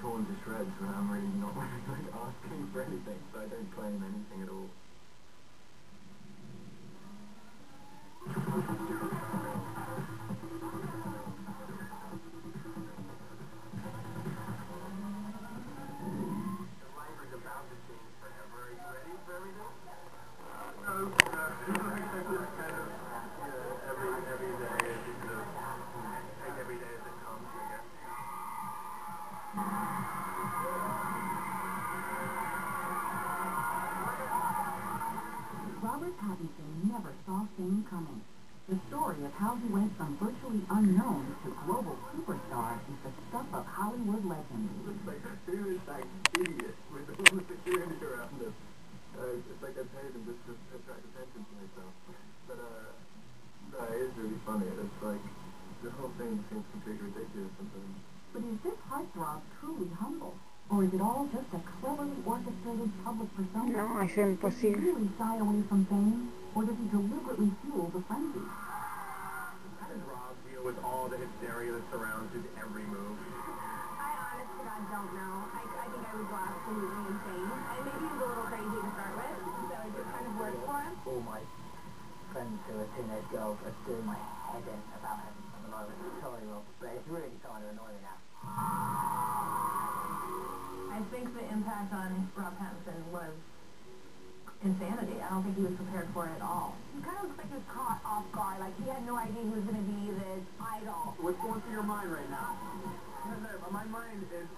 torn to shreds when I'm really not like asking for anything, so I don't claim anything at all. Robert Pattinson never saw fame coming. The story of how he went from virtually unknown to global superstar is the stuff of Hollywood legends. It's like, who is that idiot with all the security around him? It's like I paid him just to attract attention to myself. But, no, it is really funny. It's like, the whole thing seems completely ridiculous sometimes. But is this heartthrob truly humble? Or is it all just a cleverly orchestrated public persona? No, es Does he imposible. really shy away from fame? Or does he deliberately fuel the frenzy? How does Rob deal with all the hysteria that surrounds his every move? I honest to God don't know. I think I would go absolutely insane. And maybe he's a little crazy to start with, so it just kind of works for him. All my friends who are teenage girls are doing my head in about him at the moment. Sorry, Rob, but it's really starting to annoy me now. I think the impact on Rob Pattinson was insanity. I don't think he was prepared for it at all. He kind of looks like he was caught off guard, like he had no idea he was going to be this idol. What's going through your mind right now? My mind is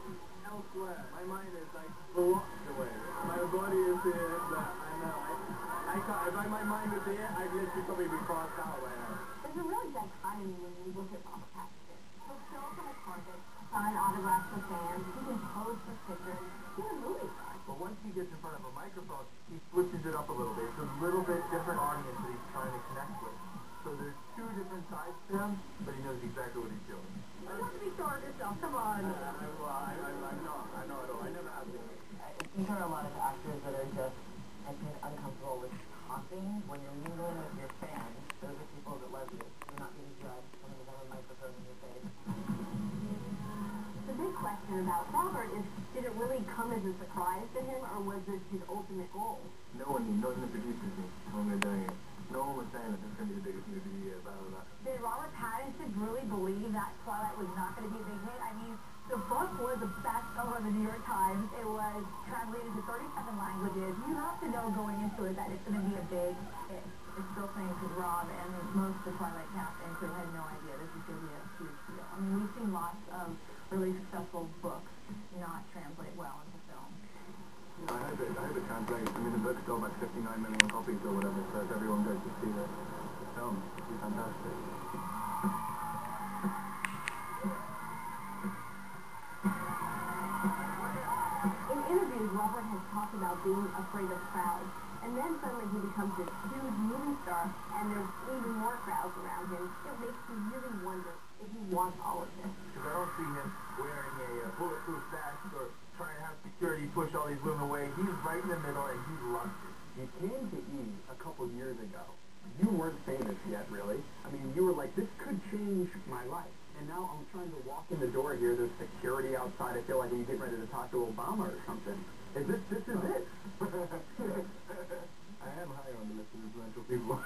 elsewhere. My mind is like blocked away. My body is here, but I know. I can't. If my mind was here, I'd literally probably be crossed out right now. There's a real dichotomy when you look at Robert Pattinson. He'll show up in a carpet, sign autographs for fans, he can pose for pictures, he's a movie star. But once he gets in front of a microphone, he switches it up a little bit. It's a little bit different audience that he's trying to connect with. So there's two different sides to him, but he knows exactly what he's doing. You don't have to be sure of yourself, come on. I'm not. I know it all. I never have been. These are a lot of actors that are just, I think, uncomfortable with talking. When you're mingling with your fans, those are people that love you. You're not being judged when you have a microphone in your face. The big question about Robert is, did it really come as a surprise to him, or was this his ultimate goal? No one knew. Not even the producers knew when we were doing it. No one was saying that this was going to be the biggest movie of the year, blah, blah, blah. Did Robert Pattinson really believe that Twilight was not going to be a big hit? I mean, the book was a bestseller in the New York Times. It was translated to 37 languages. You have to know going into it that it's going to be a big hit. It's still saying because Rob and most of the Twilight cast and crew had no idea this was going to be a huge deal. I mean, we've seen lots of really successful books not translate well into film. I hope it translates. I mean, the book sold like 59 million copies or whatever, so if everyone goes to see the film, it'll be fantastic. In interviews, Robert has talked about being afraid of crowds, and then suddenly he becomes this huge movie star, and there's even more crowds around him. It makes you really wonder if he wants all of this. Because I don't see him wearing a bulletproof vest or trying to have security push all these women away. He's right in the middle, and he loves it. You came to E a couple years ago. You weren't famous yet, really. I mean, you were like, this could change my life. And now I'm trying to walk in the door here. There's security outside. I feel like I'm getting ready to talk to Obama or something. This is it. I am high on the list of influential people.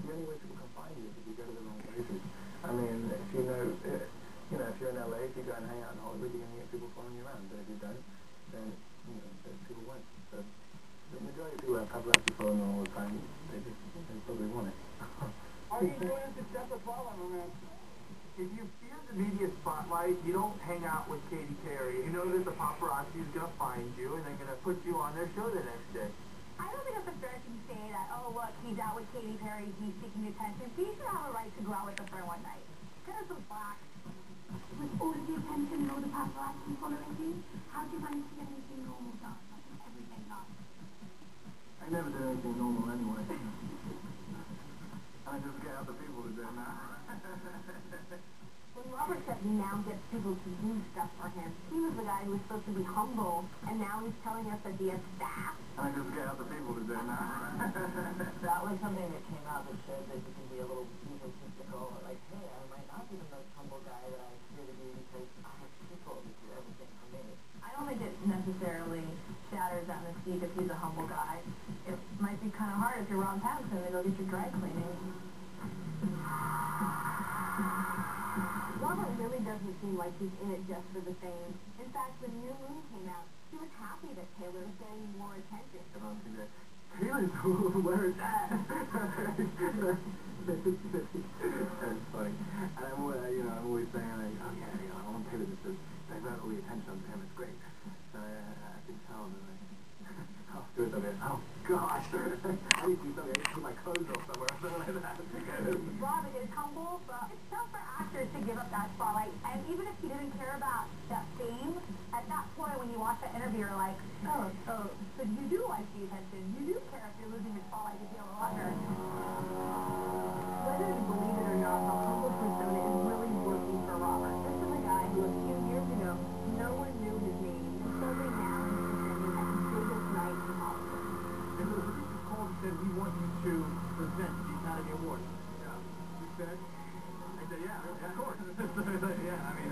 The only way people can find you is if you go to the wrong places. I mean, if you know, if you're in LA, if you go and hang out in Hollywood, you're going to get people following you around. But if you don't, then, those people won't. So the majority of people have paparazzi following them all the time. They probably want it. Are you enjoying success as well? I mean, if you fear the media spotlight, you don't hang out with Katy Perry. You know that the paparazzi is going to find you and they're going to put you on their show the next day. I don't think it's a fair thing to say that, oh, look, he's out with Katy Perry, he's seeking attention. He should have a right to go out with her for one night. Get us some slack. With all of the attention and all the paparazzi following you, how do you manage to get anything normal done? Like an everyday life? I never do anything normal anyway. I just get other people to do it now. When Robert said he now gets people to do stuff for him, he was the guy who was supposed to be humble, and now he's telling us that he has staff. I just get other people to do it now. That was something that came out that showed that you can be a little egotistical, like, hey, I might not be the most humble guy that I appear to be because I have people to do everything for me. I don't think it necessarily shatters that mystique if he's a humble guy. It might be kind of hard if you're Ron Pattinson to go get your dry cleaning. Robert really doesn't seem like he's in it just for the fame. In fact, when New Moon came out, he was happy that Taylor was getting more attention. Taylor's, where is that? That's funny. And I'm always saying, like, oh yeah, I want Taylor to divert all the attention onto him. It's great. So I can tell that, like, afterwards I'll be like, oh gosh, I need to do something. I need to put my clothes off somewhere or something like that. Robert is humble, but it's tough for actors to give up that spotlight. And even if he didn't care about that fame, at that point when you watch that interview, you're like, oh, so you do like the attention. You do care if you're losing your spotlight to Taylor Lautner. Whether you believe it or not, the humble persona is really working for Robert. This is a guy who a few years ago, no one knew his name. And suddenly now he's presenting at the biggest night in Hollywood. And the producer called and said, we want you to present the Academy Awards. Yeah. You said? I said, yeah, of course. Yeah, I mean,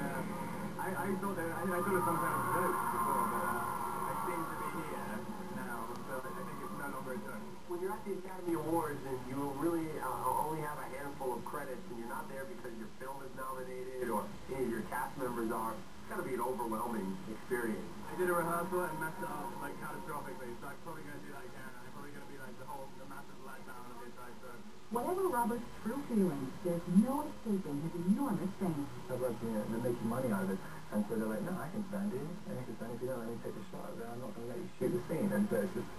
I thought it was some kind of joke before, but I seem to be here now, so I think it's no longer a joke. When you're at the Academy Awards and you really only have a handful of credits and you're not there because your film is nominated or any of your cast members are, it's got to be an overwhelming experience. I did a rehearsal and messed it up like catastrophically, so I'm probably going to do that again. I'm probably going to be like the massive letdown of this episode. Whatever Robert's true feelings, there's no escaping his enormous fame. I'd like to, they're making money out of it, and so they're like, no, I can stand you, and if you don't let me take the shot, then I'm not going to let you shoot the scene, and so it's just,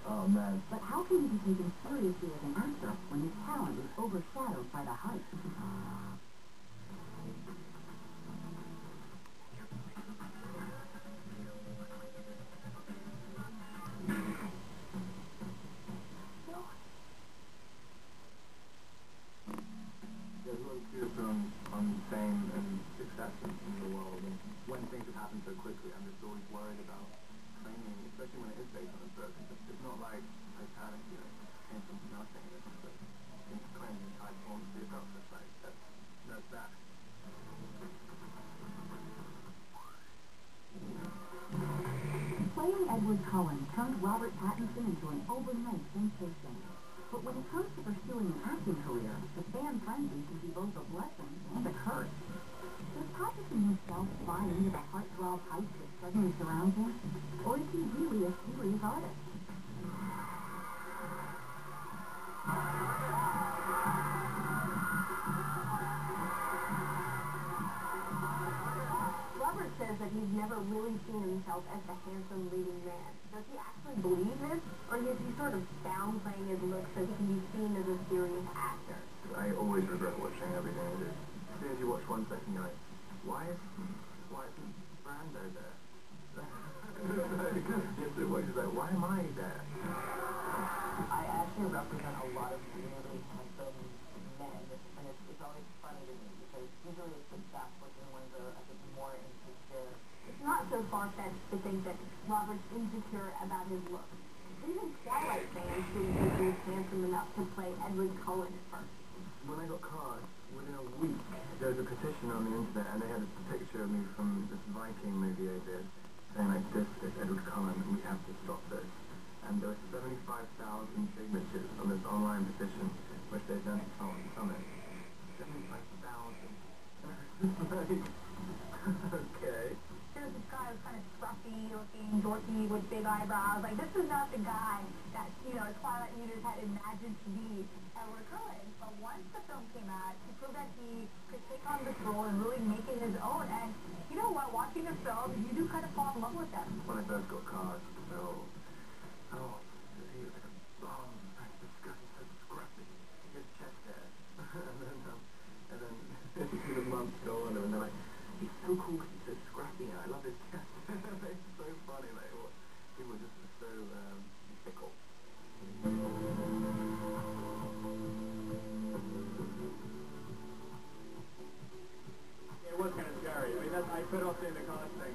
oh man. But how can he be taken seriously as an actor when his talent is overshadowed by the hype? There's a lot of fears on fame and success in the world, and when things have happened so quickly, I'm just always worried about claiming, especially when it is based on a book. It's not like Titanic, came from nothing. It's like, you can claim the entire form of the book. It's like, that's that. Playing Edward Cullen turned Robert Pattinson into an overnight sensation. But when it comes to pursuing an acting career, the fan frenzy can be both a blessing and a curse. Does Pattinson himself buy into the heartthrob hype that suddenly surrounds him? Or is he really a serious artist? Robert says that he's never really seen himself as the handsome leading man. Does he actually believe this, or is he sort of downplaying his looks so he can be seen as a serious actor? I always regret watching everything I do. As soon as you watch one second, you're like, why isn't Brando there? You're like, why am I there? I actually represent a lot of really handsome men, and it's always funny to me because usually it's the best looking ones are, I think, more insecure. It's not so far-fetched to think that Robert's insecure about his looks. Even Twilight fans didn't think he was handsome enough to play Edward Cullen at first. When I got cast, within a week, there was a petition on the internet, and they had a picture of me from this Viking movie I did, saying like, this is Edward Cullen, and we have to stop this. And there were 75,000 signatures on this online petition, which they then summit. 75,000. Okay. There's this guy who's kind of scruffy looking, dorky, with big eyebrows. Like, this is not the guy that, Twilight readers had imagined to be Edward Cullen. But once the film came out, he proved that he could take on this role and really make it his own. And you know what? Watching the film, you do kind of fall in love with him. When I first got cast, he was like a bomb. That's disgusting, so scruffy. His chest hair. and then the months go on, and they're like, he's so cool because he's so scruffy, and I love his chest. It's so funny, like, people just are so fickle. doing the casting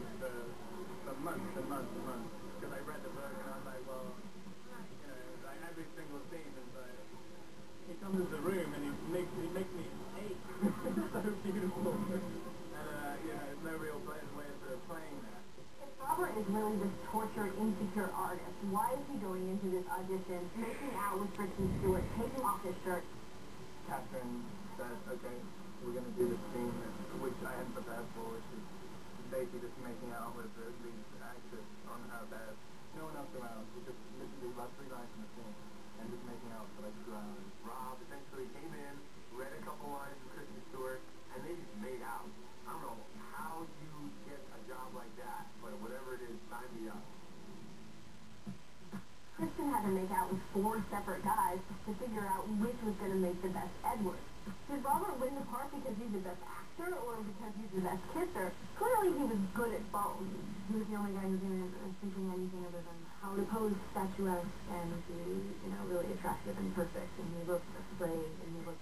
for months and months and months because I read the book and I was like, well, you know, like every single scene is like, he comes into the room and he makes me ache. It's so beautiful. And, you know, there's no real way of playing that. If Robert is really this tortured, insecure artist, why is he going into this audition, making out with Kristen Stewart, taking off his shirt? Catherine said, okay, we're going to do this scene, which I hadn't prepared for, which is basically just making out with the lead actress on her bed. No one else around. We just literally about 3 lines in the scene and just making out for like 2 hours. Rob essentially came in, read a couple lines from Kristen Stewart, and they just made out. I don't know how you get a job like that, but whatever it is, sign me up. Kristen had to make out with 4 separate guys to figure out which was going to make the best Edward. Did Robert win the part because he's the best actor or because he's the best kisser? Clearly he was good at both. He was the only guy who didn't thinking anything other than how to pose statuesque and be, you know, really attractive and perfect. And he looked afraid and he looked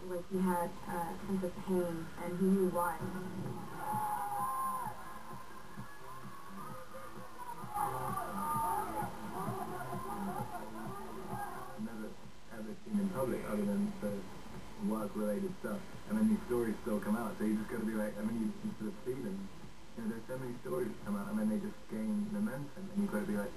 like he had a sense of pain and he knew why. Never ever seen in public other than the work-related stuff, and then these stories still come out, so you just got to be like, I mean, you sort of see them, you know, there's so many stories that come out, and then they just gain momentum, and you've got to be like,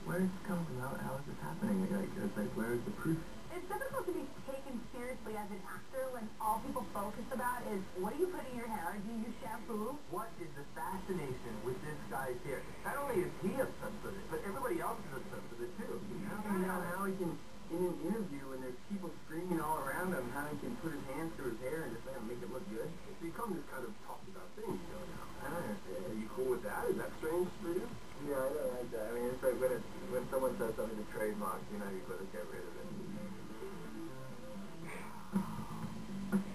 where is this coming from, how is this happening, like, it's like, where is the proof? It's difficult to be taken seriously as an actor when all people focus about is, what do you put in your hair, do you use shampoo? What is the fascination with this guy's hair? Not only is he obsessed with it, but everybody else is obsessed with it too. How can you know how he can, in an interview when there's people screaming all around him, how he can put his hands through his hair and just make it look good? It's become this kind of talked about thing, you know, now. I don't know, are you cool with that? Is that strange for you? Yeah, I don't like that. I mean, it's like when someone says something to trademark, you know, you've got to get rid of it.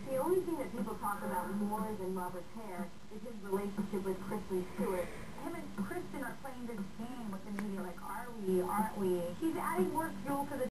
The only thing that people talk about more than Robert's hair is his relationship with Kristen Stewart. Him and Kristen are playing this game with the media, like, are we, aren't we? He's adding more